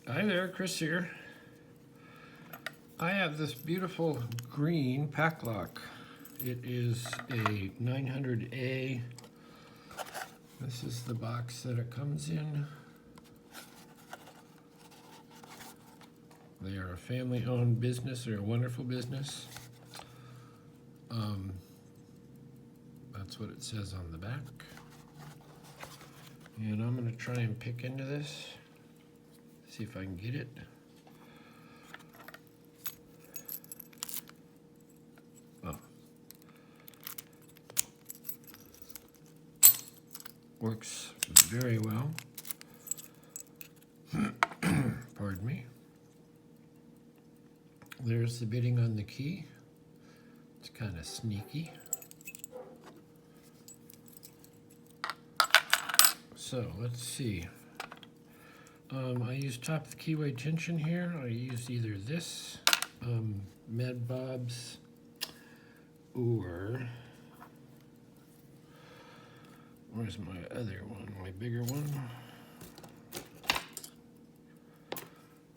Hi there, Chris here. I have this beautiful green PacLock. It is a 900A. This is the box that it comes in. They are a family-owned business. They're a wonderful business. That's what it says on the back. And I'm going to try and pick into this. See if I can get it. Oh. Works very well. Pardon me. There's the bitting on the key. It's kind of sneaky. So let's see. I use top of the keyway tension here. I use either this Med Bob's or where's my other one? My bigger one.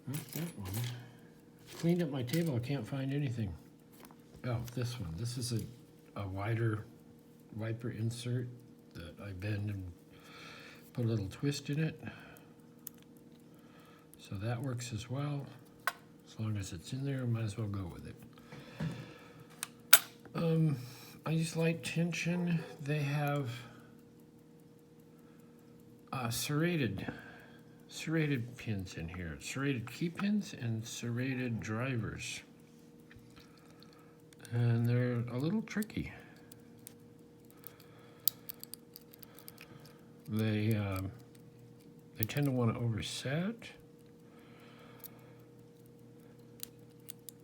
That one. Cleaned up my table. I can't find anything. Oh, this one. This is a wider wiper insert that I bend and put a little twist in it. So that works as well. As long as it's in there, I might as well go with it. I use light tension. They have serrated pins in here. Serrated key pins and serrated drivers. And they're a little tricky. They tend to want to overset.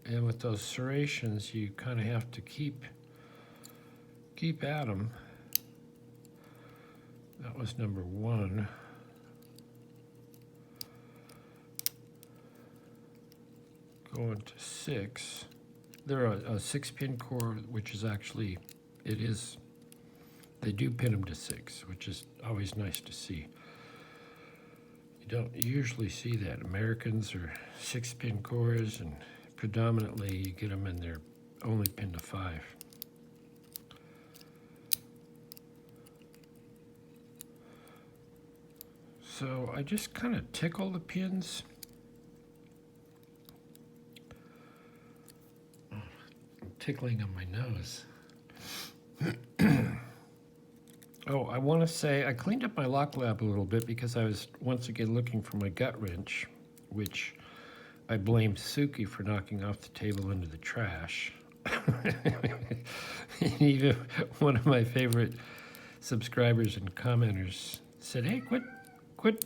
And with those serrations, you kind of have to keep at them. That was number one. Going to 6. They're a 6-pin core, which is actually, they do pin them to 6, which is always nice to see. You don't usually see that. Americans are 6-pin cores, and predominantly you get them and they're only pinned to 5. So I just kind of tickle the pins. I'm tickling on my nose. Oh, I want to say I cleaned up my lock lab a little bit because I was once again looking for my gut wrench, which I blamed Suki for knocking off the table into the trash. Even one of my favorite subscribers and commenters said, "Hey, quit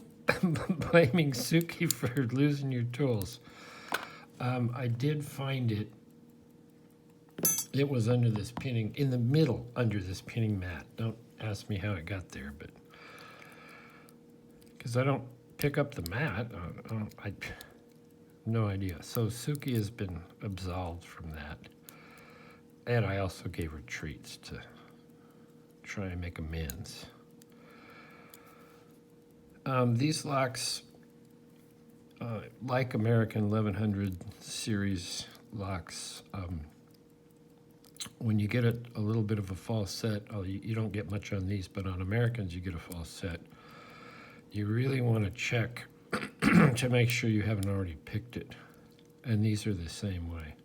blaming Suki for losing your tools." I did find it. It was under this pinning, in the middle under this pinning mat. Don't ask me how it got there, but because I don't pick up the mat, I no idea. So Suki has been absolved from that. And I also gave her treats to try and make amends. These locks, like American 1100 series locks, when you get a little bit of a false set, you don't get much on these, but on Americans you get a false set. You really want to check to make sure you haven't already picked it. And these are the same way.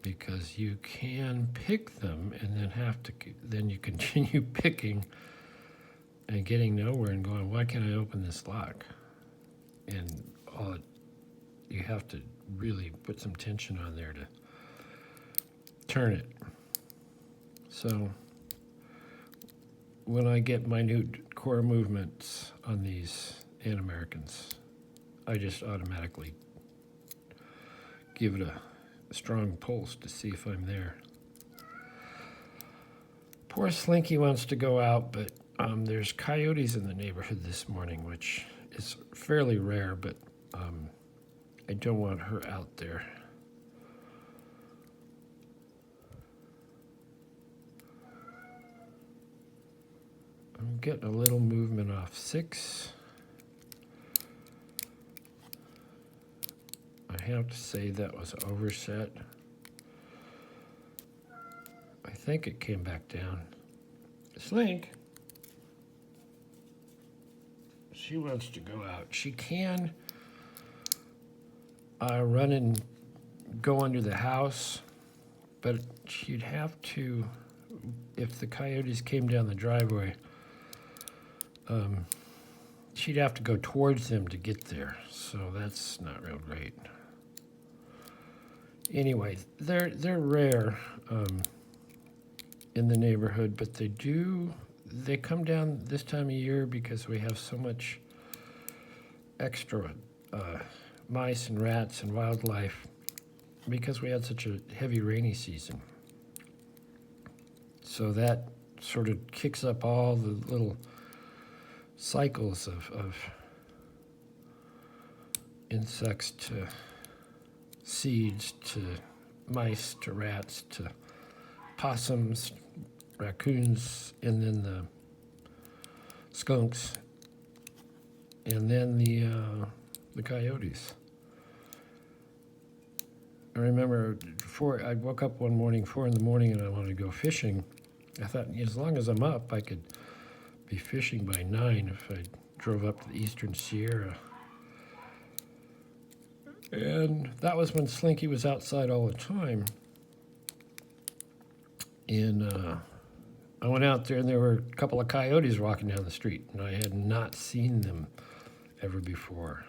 Because you can pick them and then you continue picking and getting nowhere and going, why can't I open this lock? And you have to really put some tension on there to turn it. So when I get minute core movements on these and Americans, I just automatically give it a strong pulse to see if I'm there. Poor Slinky wants to go out, but there's coyotes in the neighborhood this morning, which is fairly rare, but I don't want her out there. I'm getting a little movement off 6. I have to say that was overset. I think it came back down. Slink. She wants to go out. She can run and go under the house, but she'd have to, if the coyotes came down the driveway, she'd have to go towards them to get there. So that's not real great. Anyway, they're rare in the neighborhood, but they come down this time of year because we have so much extra mice and rats and wildlife because we had such a heavy rainy season. So that sort of kicks up all the little cycles of insects to seeds to mice to rats to possums, raccoons, and then the skunks, and then the coyotes. I remember I woke up one morning, 4 in the morning, and I wanted to go fishing. I thought, as long as I'm up, I could be fishing by 9 if I drove up to the Eastern Sierra. And that was when Slinky was outside all the time. And I went out there, and there were a couple of coyotes walking down the street, and I had not seen them ever before.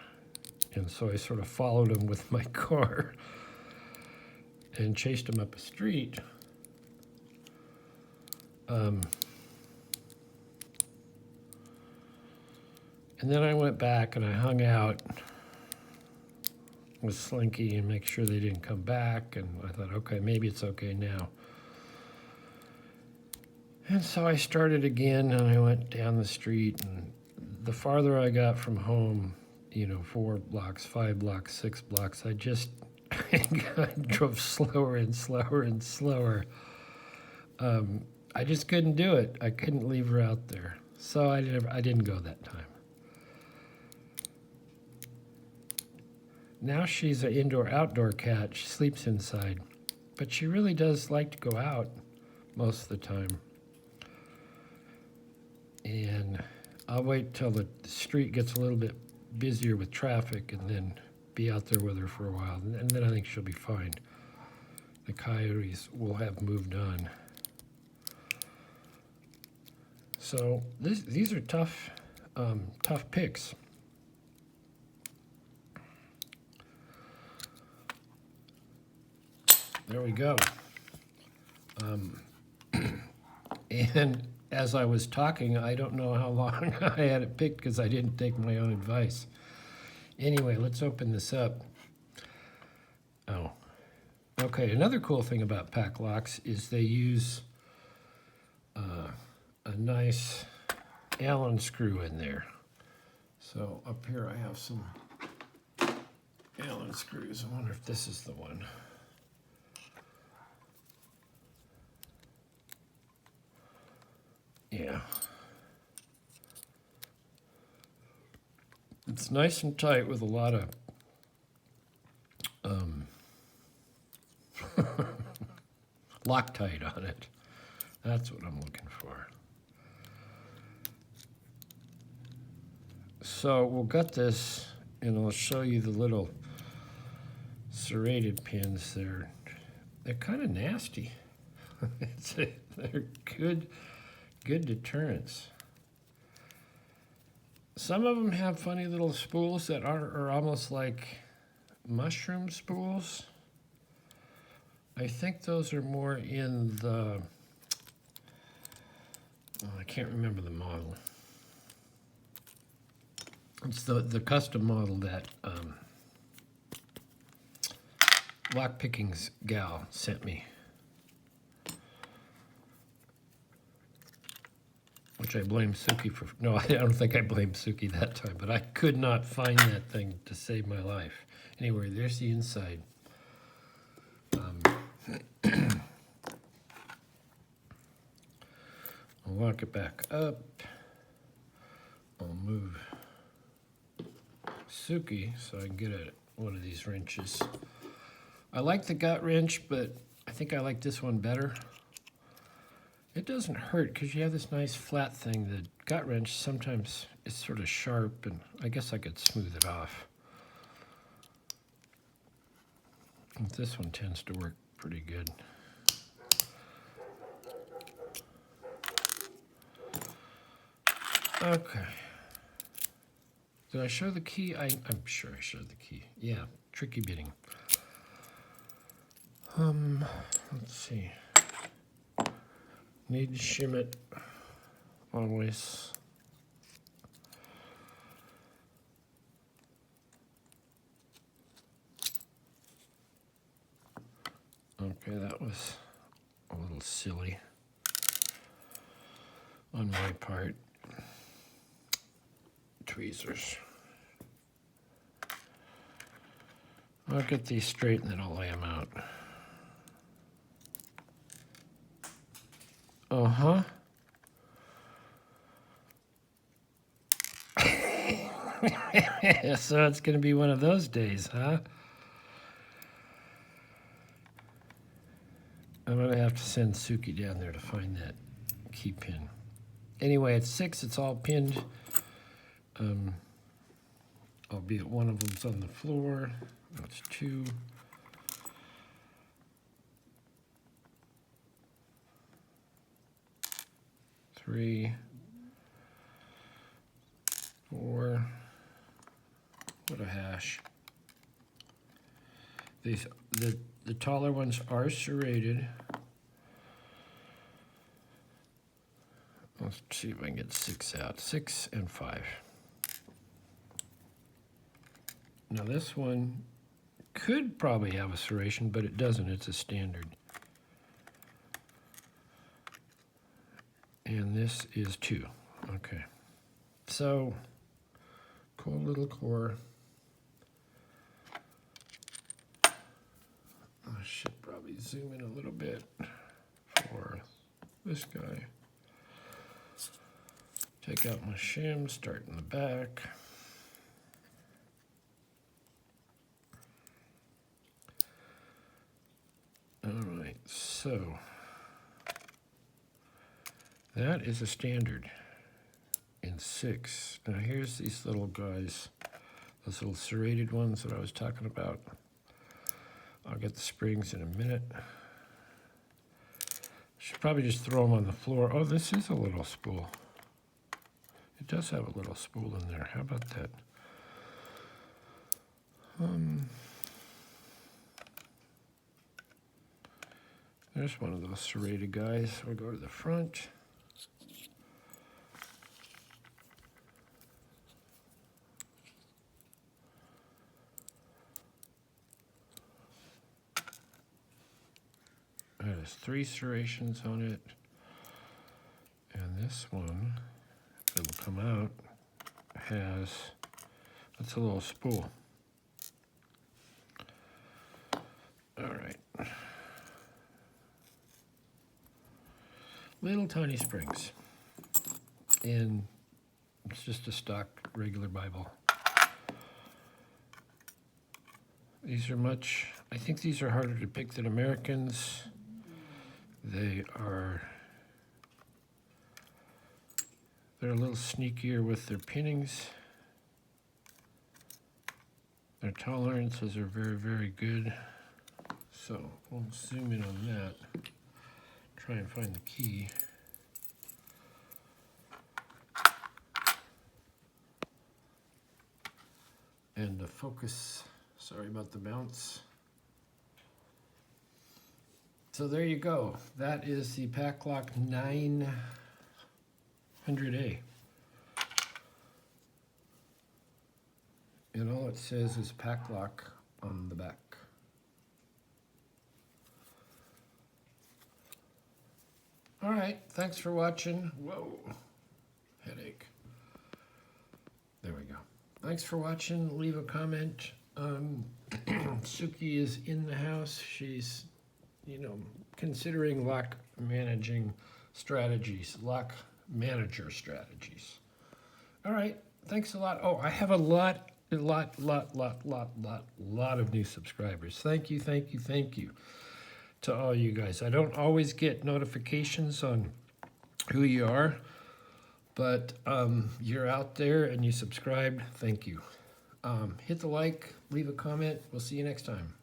And so I sort of followed them with my car and chased them up a street. And then I went back and I hung out with Slinky and make sure they didn't come back. And I thought, okay, maybe it's okay now. And so I started again, and I went down the street, and the farther I got from home, 4 blocks, 5 blocks, 6 blocks, I just I drove slower and slower and slower. I just couldn't do it. I couldn't leave her out there. So I didn't go that time. Now she's an indoor-outdoor cat. She sleeps inside. But she really does like to go out most of the time. And I'll wait till the street gets a little bit busier with traffic and then be out there with her for a while. And then I think she'll be fine. The coyotes will have moved on. So these are tough picks. There we go. And as I was talking, I don't know how long I had it picked because I didn't take my own advice. Anyway, let's open this up. Oh, okay. Another cool thing about PacLocks is they use a nice Allen screw in there. So up here I have some Allen screws. I wonder if this is the one. Yeah. It's nice and tight with a lot of Loctite on it. That's what I'm looking for. So we'll gut this, and I'll show you the little serrated pins. They're kind of nasty. They're good deterrents. Some of them have funny little spools that are almost like mushroom spools. I think those are more in the, I can't remember the model. It's the custom model that Lockpicking's gal sent me, which I blame Suki for. No, I don't think I blamed Suki that time, but I could not find that thing to save my life. Anyway, there's the inside. I'll lock it back up. I'll move Suki so I can get at one of these wrenches. I like the gut wrench, but I think I like this one better. It doesn't hurt because you have this nice flat thing. The gut wrench, sometimes it's sort of sharp, and I guess I could smooth it off. And this one tends to work pretty good. Okay. Did I show the key? I'm sure I showed the key. Yeah, tricky bitting. Let's see. Need to shim it always. Okay, that was a little silly on my part. Tweezers. I'll get these straight and then I'll lay them out. Uh-huh. So it's going to be one of those days, huh? I'm going to have to send Suki down there to find that key pin. Anyway, it's 6. It's all pinned. Albeit one of them's on the floor. That's 2. Three, 4. What a hash. These the taller ones are serrated. Let's see if I can get 6 out. 6 and 5. Now this one could probably have a serration, but it doesn't. It's a standard. And this is 2. Okay. So, cool little core. I should probably zoom in a little bit for this guy. Take out my shim, start in the back. All right, so that is a standard in 6. Now here's these little guys, those little serrated ones that I was talking about. I'll get the springs in a minute. Should probably just throw them on the floor. Oh, this is a little spool. It does have a little spool in there. How about that? There's one of those serrated guys. We'll go to the front. It has 3 serrations on it. And this one that will come out has, that's a little spool. All right. Little tiny springs. And it's just a stock regular Bible. These are I think these are harder to pick than Americans. They're a little sneakier with their pinnings. Their tolerances are very, very good. So we'll zoom in on that. Try and find the key. And the focus, sorry about the bounce. So there you go. That is the PacLock 900A. And all it says is PacLock on the back. All right, thanks for watching. Whoa, headache. There we go. Thanks for watching. Leave a comment. Suki is in the house. She's, considering lock manager strategies. All right. Thanks a lot. Oh, I have a lot of new subscribers. Thank you, thank you, thank you to all you guys. I don't always get notifications on who you are, but you're out there and you subscribed. Thank you. Hit the like, leave a comment. We'll see you next time.